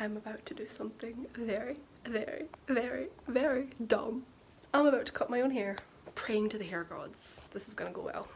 I'm about to do something very, very, very, very dumb. I'm about to cut my own hair. Praying to the hair gods. This is gonna go well.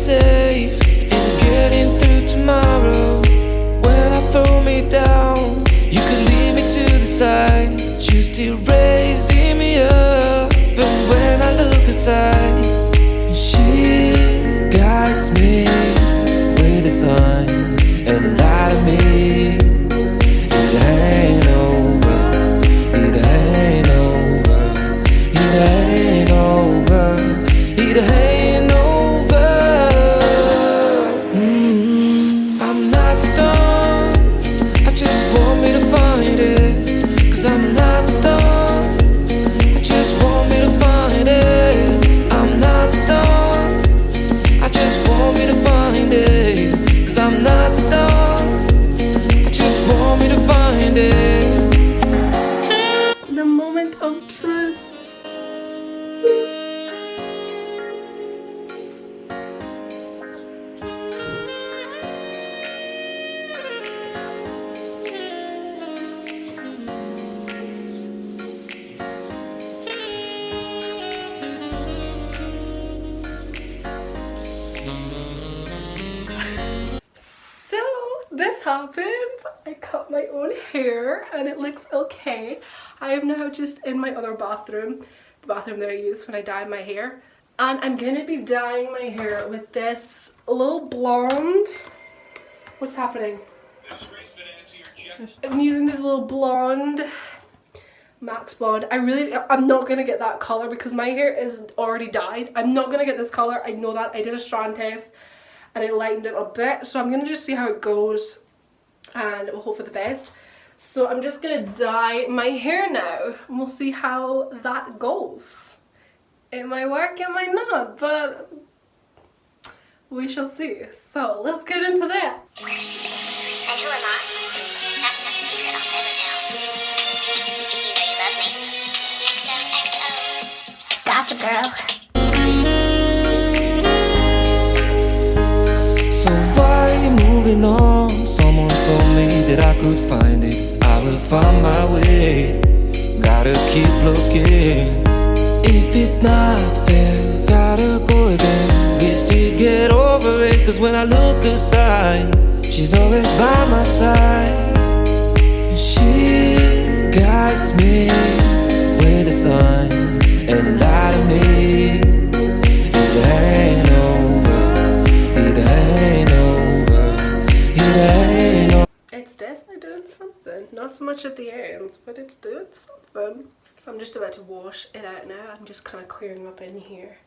safe in getting through tomorrow. When I throw me down, you could lead me to the side. You're still raising me up, but when I look aside, she guides me with a sign and lie to me. It ain't over, it ain't over, it ain't over, it ain't over. I'm not done, I just want me to find it. 'Cause I'm not done, I just want me to find it. I'm not done, I just want me to find it. 'Cause I'm not done, I just want me to find it. The moment of truth. So this happened. I cut my own hair and it looks okay. I am now just in my other bathroom, the bathroom that I use when I dye my hair. And I'm gonna be dyeing my hair with this little blonde. What's happening? I'm using this little blonde Max Blonde. I'm not gonna get that color because my hair is already dyed. I'm not gonna get this color. I know that. I did a strand test and it lightened it a bit, so I'm gonna just see how it goes and we'll hope for the best. So I'm just gonna dye my hair now and we'll see how that goes. It might work, it might not, but we shall see. So let's get into that. And who am I? That's not a secret I'll never tell. You know you love me. XOXO. Gossip Girl. So why are you moving on? Someone told me that I could find it. I will find my way. Gotta keep looking. If it's not fair, gotta go again. Wish to get over it. 'Cause when I look aside, she's always by my side. She guides me with a sign and lie to me. It ain't over, it ain't over, it ain't over. It's definitely doing something. Not so much at the ends, but it's doing something. So I'm just about to wash it out now. I'm just kind of clearing up in here.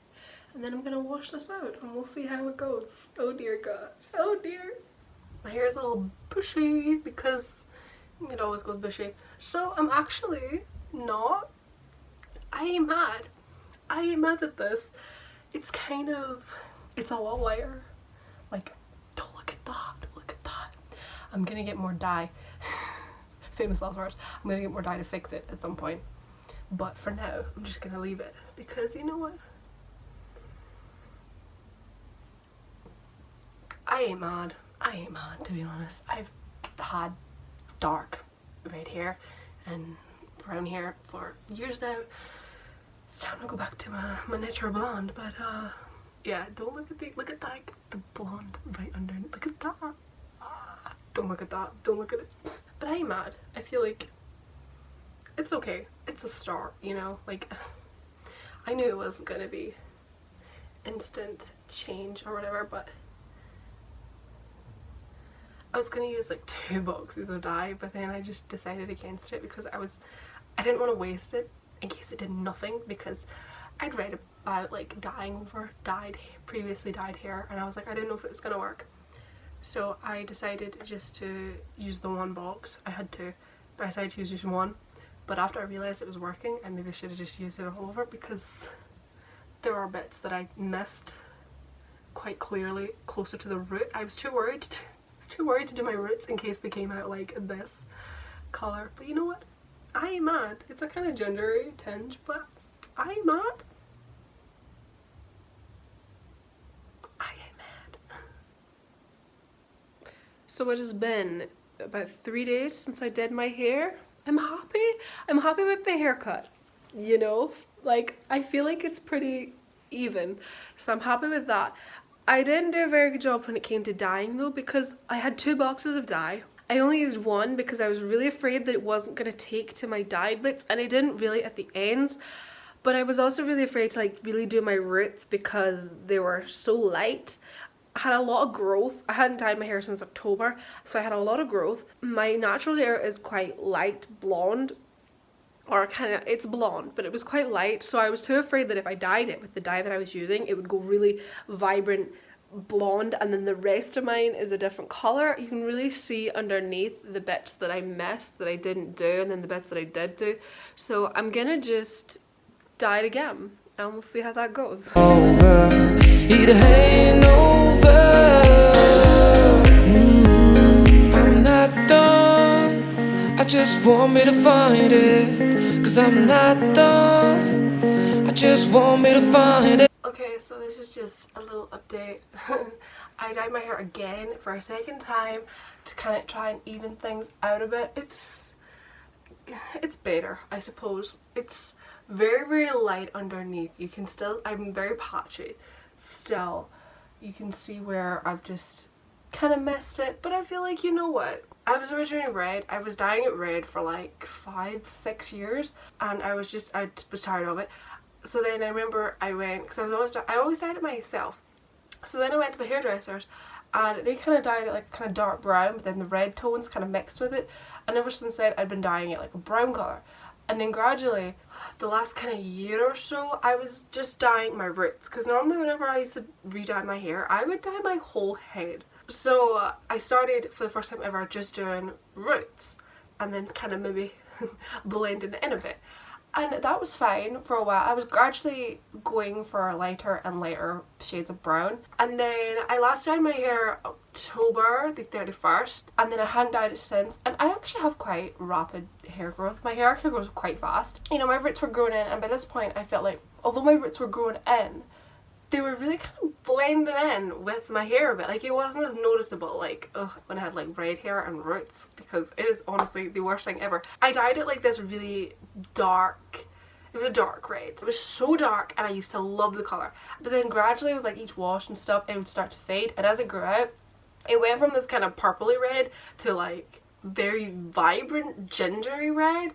And then I'm going to wash this out and we'll see how it goes. Oh dear God. Oh dear. My hair is a little bushy because it always goes bushy. So I'm actually not. I ain't mad. I ain't mad at this. It's kind of, it's a lot lighter. Like, don't look at that. Don't look at that. I'm going to get more dye. Famous last words. I'm going to get more dye to fix it at some point. But for now, I'm just going to leave it. Because you know what? I ain't mad. I ain't mad, to be honest. I've had dark red hair and brown hair for years now. It's time to go back to my natural blonde, but yeah, don't look at the blonde right under. Look at that. Don't look at that. Don't look at it. But I ain't mad. I feel like it's okay. It's a start, you know? Like, I knew it wasn't gonna be instant change or whatever, but I was gonna use like 2 boxes of dye, but then I just decided against it because I didn't want to waste it in case it did nothing, because I'd read about like dyeing over previously dyed hair and I was like, I didn't know if it was gonna work. So I decided just to use the 1 box. I had 2, but I decided to use just 1. But after I realised it was working, I maybe should have just used it all over, because there are bits that I missed quite clearly closer to the root. I was too worried to do my roots in case they came out like this colour. But you know what? I ain't mad. It's a kind of gingery tinge, but I ain't mad. I ain't mad. So it has been about 3 days since I did my hair. I'm happy. I'm happy with the haircut, you know? Like, I feel like it's pretty even, so I'm happy with that. I didn't do a very good job when it came to dyeing though, because I had 2 boxes of dye. I only used one because I was really afraid that it wasn't going to take to my dyed bits, and I didn't really at the ends. But I was also really afraid to like really do my roots because they were so light. I had a lot of growth. I hadn't dyed my hair since October, so I had a lot of growth. My natural hair is quite light blonde, or kind of, it's blonde, but it was quite light, so I was too afraid that if I dyed it with the dye that I was using, it would go really vibrant blonde, and then the rest of mine is a different colour. You can really see underneath the bits that I missed, that I didn't do, and then the bits that I did do. So I'm gonna just dye it again, and we'll see how that goes. Over, it ain't over. I'm not done. I just want me to find it, 'cause I'm not done. I just want me to find it. Okay, so this is just a little update. I dyed my hair again for a second time to kind of try and even things out a bit. It's better, I suppose. It's very, very light underneath. You can still, I'm very patchy still. You can see where I've just kind of messed it, but I feel like, you know what? I was originally red. I was dyeing it red for like 5-6 years, and I was tired of it. So then I remember I went, because I always dyed it myself. So then I went to the hairdressers, and they kind of dyed it like kind of dark brown, but then the red tones kind of mixed with it. And ever since then I'd been dyeing it like a brown colour. And then gradually, the last kind of year or so, I was just dyeing my roots. Because normally whenever I used to re-dye my hair, I would dye my whole head. So I started for the first time ever just doing roots, and then kind of maybe blending it in a bit. And that was fine for a while. I was gradually going for lighter and lighter shades of brown. And then I last dyed my hair October the 31st, and then I hadn't dyed it since. And I actually have quite rapid hair growth. My hair actually grows quite fast. You know, my roots were growing in, and by this point I felt like, although my roots were growing in, they were really kind of blending in with my hair a bit. Like, it wasn't as noticeable like when I had like red hair and roots, because it is honestly the worst thing ever. I dyed it like this really dark, it was a dark red. It was so dark, and I used to love the colour. But then gradually with like each wash and stuff, it would start to fade, and as it grew out, it went from this kind of purpley red to like very vibrant gingery red.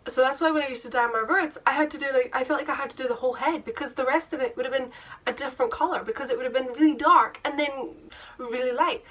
So that's why when I used to dye my roots, I felt like I had to do the whole head, because the rest of it would have been a different colour, because it would have been really dark and then really light,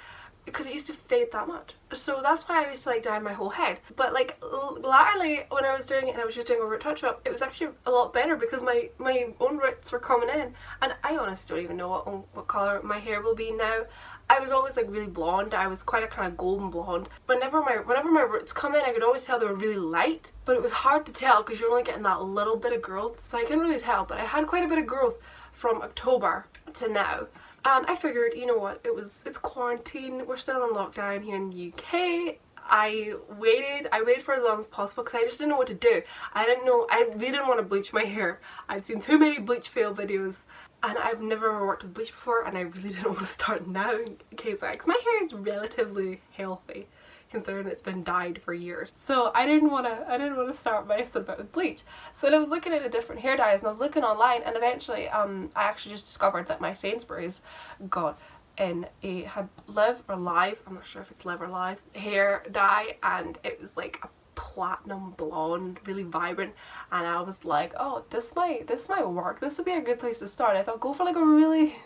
because it used to fade that much. So that's why I used to like dye my whole head. But like latterly, when I was doing it and I was just doing a root touch up, it was actually a lot better, because my own roots were coming in, and I honestly don't even know what colour my hair will be now. I was always like really blonde. I was quite a kind of golden blonde. Whenever my roots come in, I could always tell they were really light, but it was hard to tell because you're only getting that little bit of growth, so I couldn't really tell. But I had quite a bit of growth from October to now, and I figured, you know what, it's quarantine, we're still in lockdown here in the UK. I waited for as long as possible, because I just didn't know what to do. I really didn't want to bleach my hair. I've seen too many bleach fail videos, and I've never ever worked with bleach before, and I really didn't want to start now in case because my hair is relatively healthy considering it's been dyed for years. So I didn't want to start messing about with bleach. So then I was looking at different hair dyes, and I was looking online, and eventually I actually just discovered that my Sainsbury's got had live, I'm not sure if it's live or live, hair dye, and it was like a platinum blonde, really vibrant, and I was like, oh, this might work, this would be a good place to start. I thought, go for like a really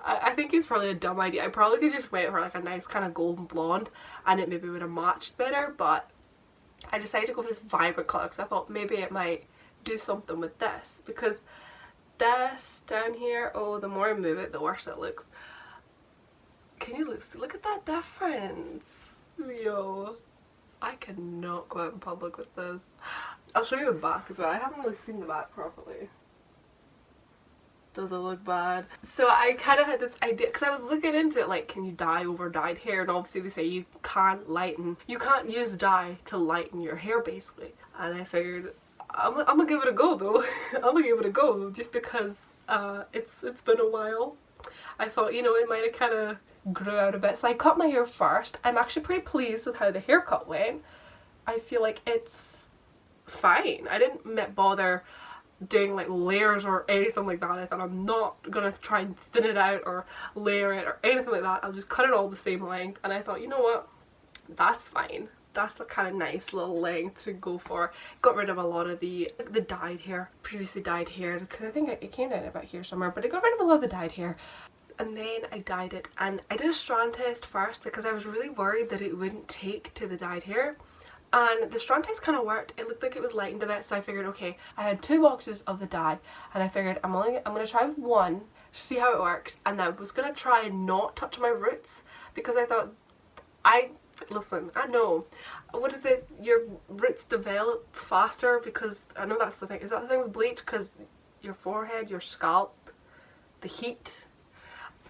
I think it's probably a dumb idea. I probably could just wait for like a nice kind of golden blonde, and it maybe would have matched better, but I decided to go for this vibrant colour because I thought maybe it might do something with this, because this down here, oh, the more I move it, the worse it looks. Can you look at that difference? Yo, I cannot go out in public with this. I'll show you the back as well. I haven't really seen the back properly. Does it look bad? So I kind of had this idea, because I was looking into it, like, can you dye over dyed hair? And obviously they say you can't use dye to lighten your hair, basically. And I figured, I'm gonna give it a go though. I'm gonna give it a go, just because it's been a while. I thought, you know, it might have kind of grew out a bit. So I cut my hair first. I'm actually pretty pleased with how the haircut went. I feel like it's fine. I didn't bother doing like layers or anything like that. I thought I'm not gonna try and thin it out or layer it or anything like that. I'll just cut it all the same length. And I thought, you know what, that's fine. That's a kind of nice little length to go for. Got rid of a lot of the dyed hair, previously dyed hair, because I think it came down about here somewhere, but I got rid of a lot of the dyed hair. And then I dyed it, and I did a strand test first because I was really worried that it wouldn't take to the dyed hair. And the strand test kind of worked. It looked like it was lightened a bit, so I figured, okay, I had 2 boxes of the dye, and I figured I'm gonna try with one, see how it works, and I was gonna try and not touch my roots because I thought, listen, I know, what is it, your roots develop faster, because I know that's the thing. Is that the thing with bleach? Because your forehead, your scalp, the heat.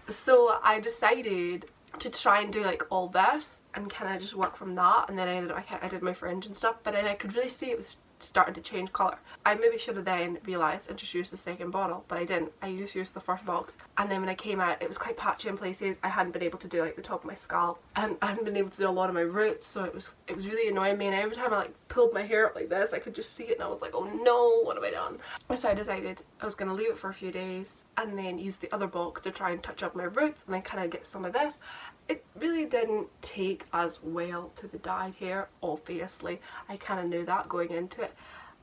So I decided to try and do like all this and kind of just work from that, and then I did my fringe and stuff, but then I could really see it was starting to change colour. I maybe should have then realised and just used the second bottle, but I didn't. I just used the first box, and then when I came out it was quite patchy in places. I hadn't been able to do like the top of my scalp, and I hadn't been able to do a lot of my roots, so it was really annoying me, and every time I like pulled my hair up like this I could just see it, and I was like, oh no, what have I done? So I decided I was going to leave it for a few days and then use the other box to try and touch up my roots and then kind of get some of this. It really didn't take as well to the dyed hair, obviously. I kind of knew that going into it,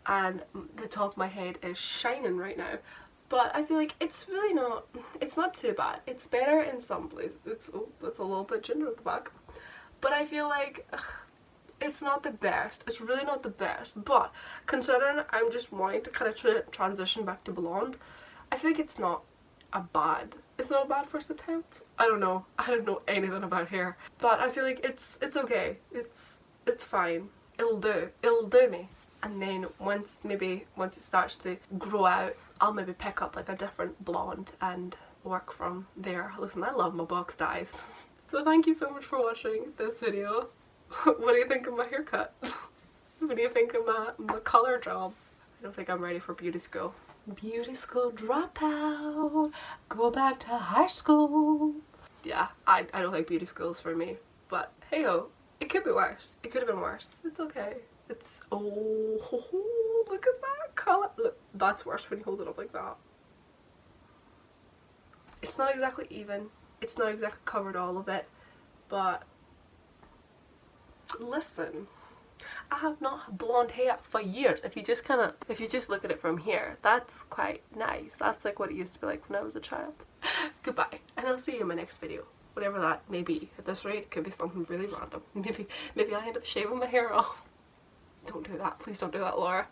and the top of my head is shining right now. But I feel like it's really not, it's not too bad. It's better in some places. Oh, that's a little bit ginger at the back. But I feel like it's not the best. It's really not the best. But considering I'm just wanting to kind of transition back to blonde, I feel like it's not a bad first attempt. I don't know anything about hair, but I feel like it's okay. It's fine. It'll do me. And then once it starts to grow out, I'll maybe pick up like a different blonde and work from there. Listen, I love my box dyes. So thank you so much for watching this video. What do you think of my haircut? What do you think of my colour job? I don't think I'm ready for beauty school. Beauty school dropout. Go back to high school. Yeah, I don't think beauty school is for me. But hey ho, it could be worse. It could have been worse. It's okay. It's, oh, look at that colour. Look, that's worse when you hold it up like that. It's not exactly even. It's not exactly covered all of it. But listen, I have not had blonde hair for years. If you just look at it from here, that's quite nice. That's like what it used to be like when I was a child. Goodbye, and I'll see you in my next video. Whatever that may be. At this rate, it could be something really random. Maybe I end up shaving my hair off. Don't do that. Please don't do that, Laura.